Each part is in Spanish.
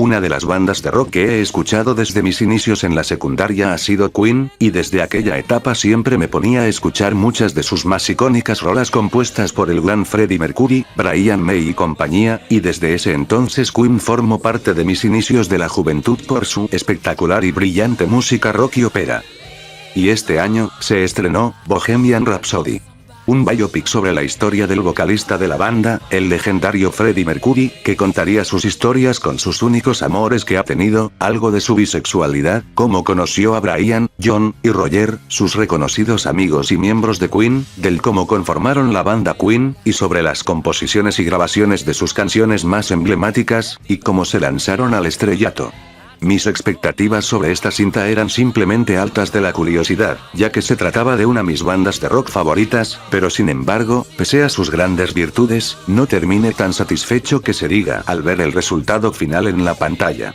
Una de las bandas de rock que he escuchado desde mis inicios en la secundaria ha sido Queen, y desde aquella etapa siempre me ponía a escuchar muchas de sus más icónicas rolas compuestas por el gran Freddie Mercury, Brian May y compañía, y desde ese entonces Queen formó parte de mis inicios de la juventud por su espectacular y brillante música rock y ópera. Y este año, se estrenó Bohemian Rhapsody. Un biopic sobre la historia del vocalista de la banda, el legendario Freddie Mercury, que contaría sus historias con sus únicos amores que ha tenido, algo de su bisexualidad, cómo conoció a Brian, John y Roger, sus reconocidos amigos y miembros de Queen, del cómo conformaron la banda Queen, y sobre las composiciones y grabaciones de sus canciones más emblemáticas, y cómo se lanzaron al estrellato. Mis expectativas sobre esta cinta eran simplemente altas de la curiosidad, ya que se trataba de una de mis bandas de rock favoritas, pero sin embargo, pese a sus grandes virtudes, no terminé tan satisfecho que se diga al ver el resultado final en la pantalla.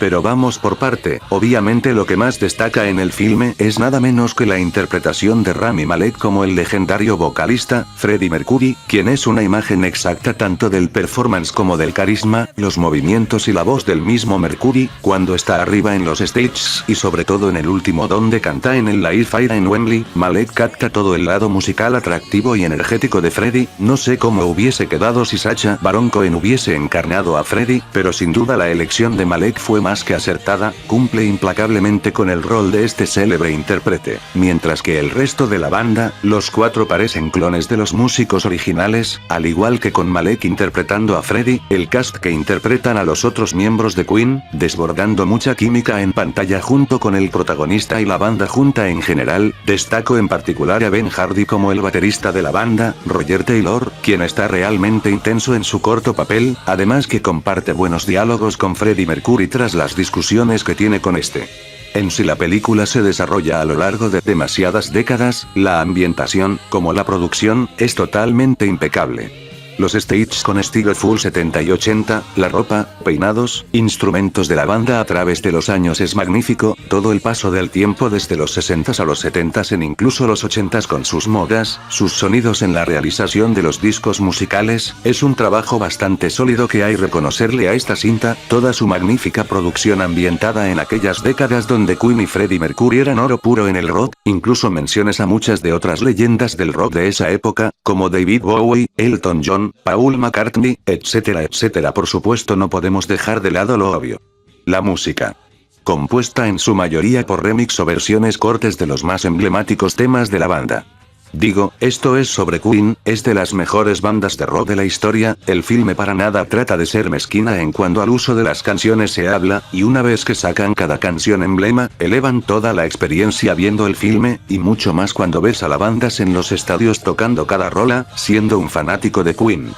Pero vamos por parte, obviamente lo que más destaca en el filme es nada menos que la interpretación de Rami Malek como el legendario vocalista, Freddie Mercury, quien es una imagen exacta tanto del performance como del carisma, los movimientos y la voz del mismo Mercury, cuando está arriba en los stages y sobre todo en el último donde canta en el Live Aid en Wembley. Malek capta todo el lado musical atractivo y energético de Freddie. No sé cómo hubiese quedado si Sacha Baron Cohen hubiese encarnado a Freddie, pero sin duda la elección de Malek fue más que acertada, cumple implacablemente con el rol de este célebre intérprete, mientras que el resto de la banda, los cuatro parecen clones de los músicos originales, al igual que con Malek interpretando a Freddie, el cast que interpretan a los otros miembros de Queen, desbordando mucha química en pantalla junto con el protagonista y la banda junta en general. Destaco en particular a Ben Hardy como el baterista de la banda, Roger Taylor, quien está realmente intenso en su corto papel, además que comparte buenos diálogos con Freddie Mercury tras las discusiones que tiene con este. En sí la película se desarrolla a lo largo de demasiadas décadas, la ambientación, como la producción, es totalmente impecable. Los stages con estilo full 70 y 80, la ropa, peinados, instrumentos de la banda a través de los años es magnífico, todo el paso del tiempo desde los 60s a los 70s en incluso los 80s con sus modas, sus sonidos en la realización de los discos musicales, es un trabajo bastante sólido que hay reconocerle a esta cinta, toda su magnífica producción ambientada en aquellas décadas donde Queen y Freddie Mercury eran oro puro en el rock, incluso menciones a muchas de otras leyendas del rock de esa época, como David Bowie, Elton John, Paul McCartney, etcétera etcétera. Por supuesto no podemos dejar de lado lo obvio. La música. Compuesta en su mayoría por remix o versiones cortes de los más emblemáticos temas de la banda. Digo, esto es sobre Queen, es de las mejores bandas de rock de la historia. El filme para nada trata de ser mezquina en cuanto al uso de las canciones se habla, y una vez que sacan cada canción emblema, elevan toda la experiencia viendo el filme, y mucho más cuando ves a la banda en los estadios tocando cada rola, siendo un fanático de Queen.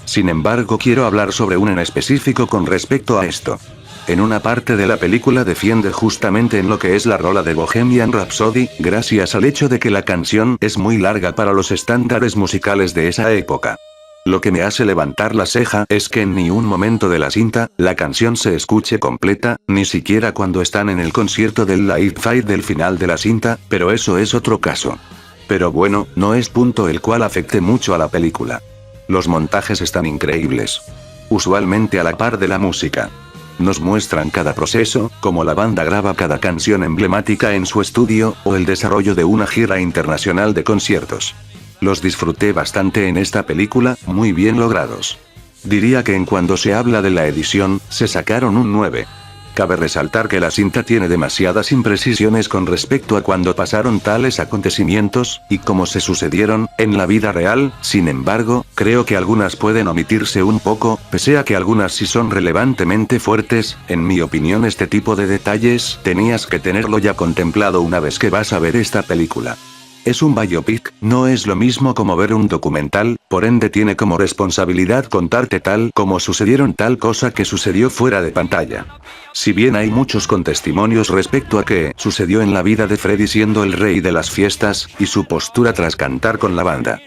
Sin embargo quiero hablar sobre una en específico con respecto a esto. En una parte de la película defiende justamente en lo que es la rola de Bohemian Rhapsody, gracias al hecho de que la canción es muy larga para los estándares musicales de esa época. Lo que me hace levantar la ceja es que en ni un momento de la cinta, la canción se escuche completa, ni siquiera cuando están en el concierto del Live Aid del final de la cinta, pero eso es otro caso. Pero bueno, no es punto el cual afecte mucho a la película. Los montajes están increíbles. Usualmente a la par de la música. Nos muestran cada proceso, como la banda graba cada canción emblemática en su estudio, o el desarrollo de una gira internacional de conciertos. Los disfruté bastante en esta película, muy bien logrados. Diría que en cuando se habla de la edición, se sacaron un 9. Cabe resaltar que la cinta tiene demasiadas imprecisiones con respecto a cuando pasaron tales acontecimientos, y cómo se sucedieron, en la vida real. Sin embargo, creo que algunas pueden omitirse un poco, pese a que algunas sí son relevantemente fuertes. En mi opinión este tipo de detalles, tenías que tenerlo ya contemplado una vez que vas a ver esta película. Es un biopic, no es lo mismo como ver un documental, por ende tiene como responsabilidad contarte tal como sucedieron tal cosa que sucedió fuera de pantalla. Si bien hay muchos testimonios respecto a qué sucedió en la vida de Freddie siendo el rey de las fiestas, y su postura tras cantar con la banda.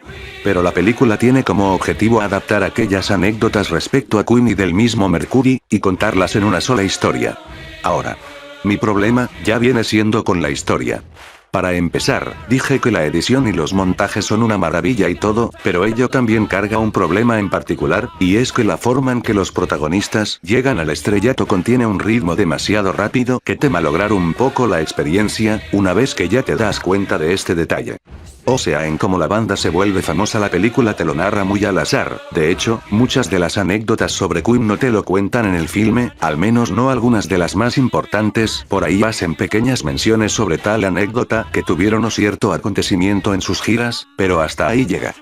Pero la película tiene como objetivo adaptar aquellas anécdotas respecto a Queen y del mismo Mercury, y contarlas en una sola historia. Ahora, mi problema, ya viene siendo con la historia. Para empezar, dije que la edición y los montajes son una maravilla y todo, pero ello también carga un problema en particular, y es que la forma en que los protagonistas llegan al estrellato contiene un ritmo demasiado rápido que teme malograr un poco la experiencia, una vez que ya te das cuenta de este detalle. O sea, en cómo la banda se vuelve famosa, la película te lo narra muy al azar. De hecho, muchas de las anécdotas sobre Queen no te lo cuentan en el filme, al menos no algunas de las más importantes. Por ahí hacen pequeñas menciones sobre tal anécdota que tuvieron o cierto acontecimiento en sus giras, pero hasta ahí llega.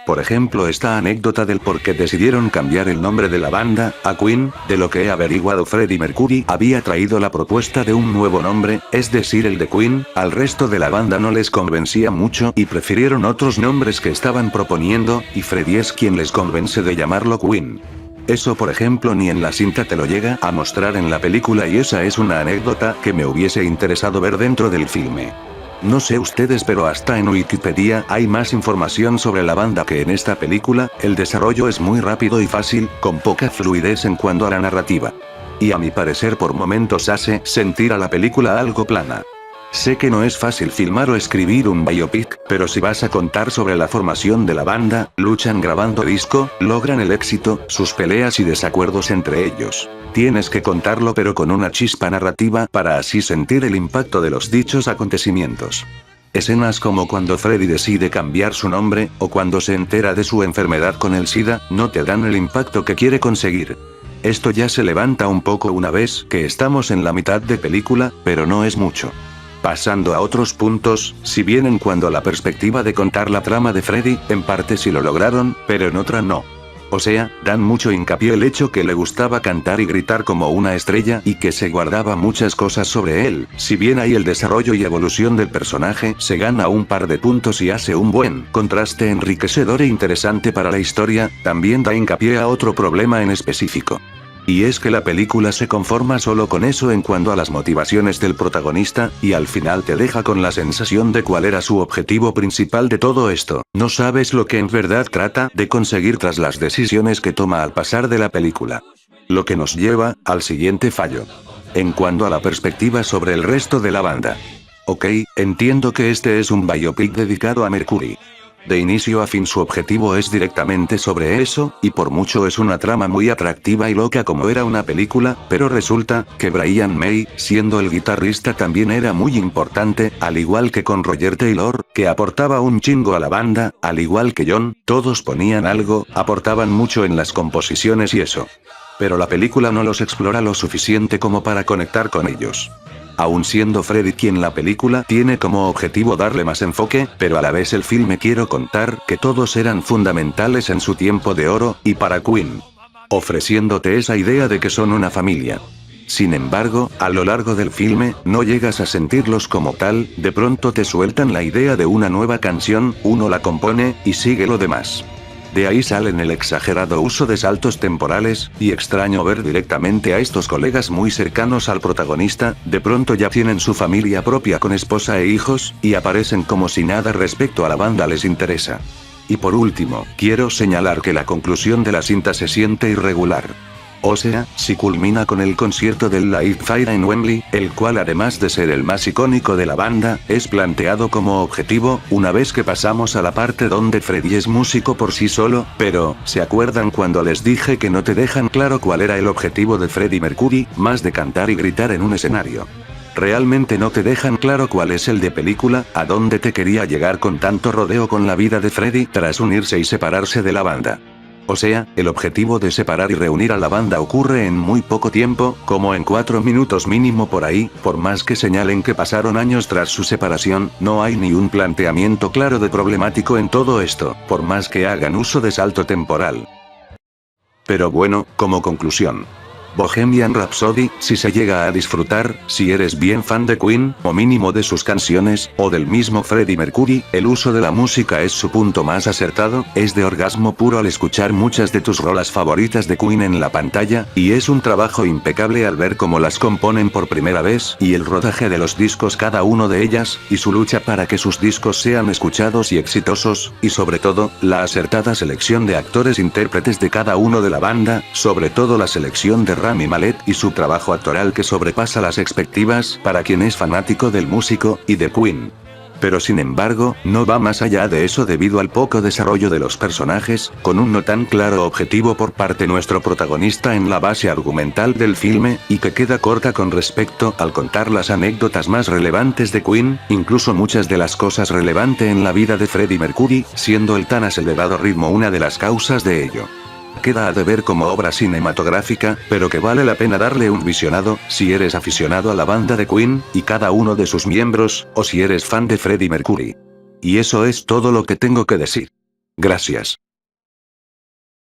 Por ejemplo, esta anécdota del por qué decidieron cambiar el nombre de la banda a Queen. De lo que he averiguado, Freddie Mercury había traído la propuesta de un nuevo nombre, es decir, el de Queen. Al resto de la banda no les convencía mucho y prefirieron otros nombres que estaban proponiendo, y Freddie es quien les convence de llamarlo Queen. Eso, por ejemplo, ni en la cinta te lo llega a mostrar en la película, y esa es una anécdota que me hubiese interesado ver dentro del filme. No sé ustedes, pero hasta en Wikipedia hay más información sobre la banda que en esta película. El desarrollo es muy rápido y fácil, con poca fluidez en cuanto a la narrativa. Y a mi parecer por momentos hace sentir a la película algo plana. Sé que no es fácil filmar o escribir un biopic, pero si vas a contar sobre la formación de la banda, luchan grabando disco, logran el éxito, sus peleas y desacuerdos entre ellos. Tienes que contarlo, pero con una chispa narrativa para así sentir el impacto de los dichos acontecimientos. Escenas como cuando Freddie decide cambiar su nombre, o cuando se entera de su enfermedad con el SIDA, no te dan el impacto que quiere conseguir. Esto ya se levanta un poco una vez que estamos en la mitad de película, pero no es mucho. Pasando a otros puntos, si bien en cuanto a la perspectiva de contar la trama de Freddie, en parte sí lo lograron, pero en otra no. O sea, dan mucho hincapié el hecho que le gustaba cantar y gritar como una estrella y que se guardaba muchas cosas sobre él. Si bien ahí el desarrollo y evolución del personaje se gana un par de puntos y hace un buen contraste enriquecedor e interesante para la historia, también da hincapié a otro problema en específico. Y es que la película se conforma solo con eso en cuanto a las motivaciones del protagonista, y al final te deja con la sensación de cuál era su objetivo principal de todo esto. No sabes lo que en verdad trata de conseguir tras las decisiones que toma al pasar de la película. Lo que nos lleva al siguiente fallo. En cuanto a la perspectiva sobre el resto de la banda. Ok, entiendo que este es un biopic dedicado a Mercury. De inicio a fin su objetivo es directamente sobre eso, y por mucho es una trama muy atractiva y loca como era una película, pero resulta que Brian May, siendo el guitarrista, también era muy importante, al igual que con Roger Taylor, que aportaba un chingo a la banda, al igual que John, todos ponían algo, aportaban mucho en las composiciones y eso. Pero la película no los explora lo suficiente como para conectar con ellos. Aun siendo Freddie quien la película tiene como objetivo darle más enfoque, pero a la vez el filme quiero contar que todos eran fundamentales en su tiempo de oro, y para Queen. Ofreciéndote esa idea de que son una familia. Sin embargo, a lo largo del filme, no llegas a sentirlos como tal, de pronto te sueltan la idea de una nueva canción, uno la compone, y sigue lo demás. De ahí salen el exagerado uso de saltos temporales, y extraño ver directamente a estos colegas muy cercanos al protagonista, de pronto ya tienen su familia propia con esposa e hijos, y aparecen como si nada respecto a la banda les interesa. Y por último, quiero señalar que la conclusión de la cinta se siente irregular. O sea, si culmina con el concierto del Live Fire en Wembley, el cual además de ser el más icónico de la banda, es planteado como objetivo, una vez que pasamos a la parte donde Freddie es músico por sí solo, pero, ¿se acuerdan cuando les dije que no te dejan claro cuál era el objetivo de Freddie Mercury, más de cantar y gritar en un escenario? Realmente no te dejan claro cuál es el de película, a dónde te quería llegar con tanto rodeo con la vida de Freddie tras unirse y separarse de la banda. O sea, el objetivo de separar y reunir a la banda ocurre en muy poco tiempo, como en 4 minutos mínimo por ahí, por más que señalen que pasaron años tras su separación, no hay ni un planteamiento claro de problemático en todo esto, por más que hagan uso de salto temporal. Pero bueno, como conclusión. Bohemian Rhapsody, si se llega a disfrutar, si eres bien fan de Queen, o mínimo de sus canciones, o del mismo Freddie Mercury, el uso de la música es su punto más acertado, es de orgasmo puro al escuchar muchas de tus rolas favoritas de Queen en la pantalla, y es un trabajo impecable al ver cómo las componen por primera vez, y el rodaje de los discos cada uno de ellas, y su lucha para que sus discos sean escuchados y exitosos, y sobre todo, la acertada selección de actores intérpretes de cada uno de la banda, sobre todo la selección de Rami Malek y su trabajo actoral que sobrepasa las expectativas para quien es fanático del músico y de Queen. Pero sin embargo, no va más allá de eso debido al poco desarrollo de los personajes, con un no tan claro objetivo por parte nuestro protagonista en la base argumental del filme, y que queda corta con respecto al contar las anécdotas más relevantes de Queen, incluso muchas de las cosas relevantes en la vida de Freddie Mercury, siendo el tan acelerado ritmo una de las causas de ello. Queda a deber como obra cinematográfica, pero que vale la pena darle un visionado, si eres aficionado a la banda de Queen, y cada uno de sus miembros, o si eres fan de Freddie Mercury. Y eso es todo lo que tengo que decir. Gracias.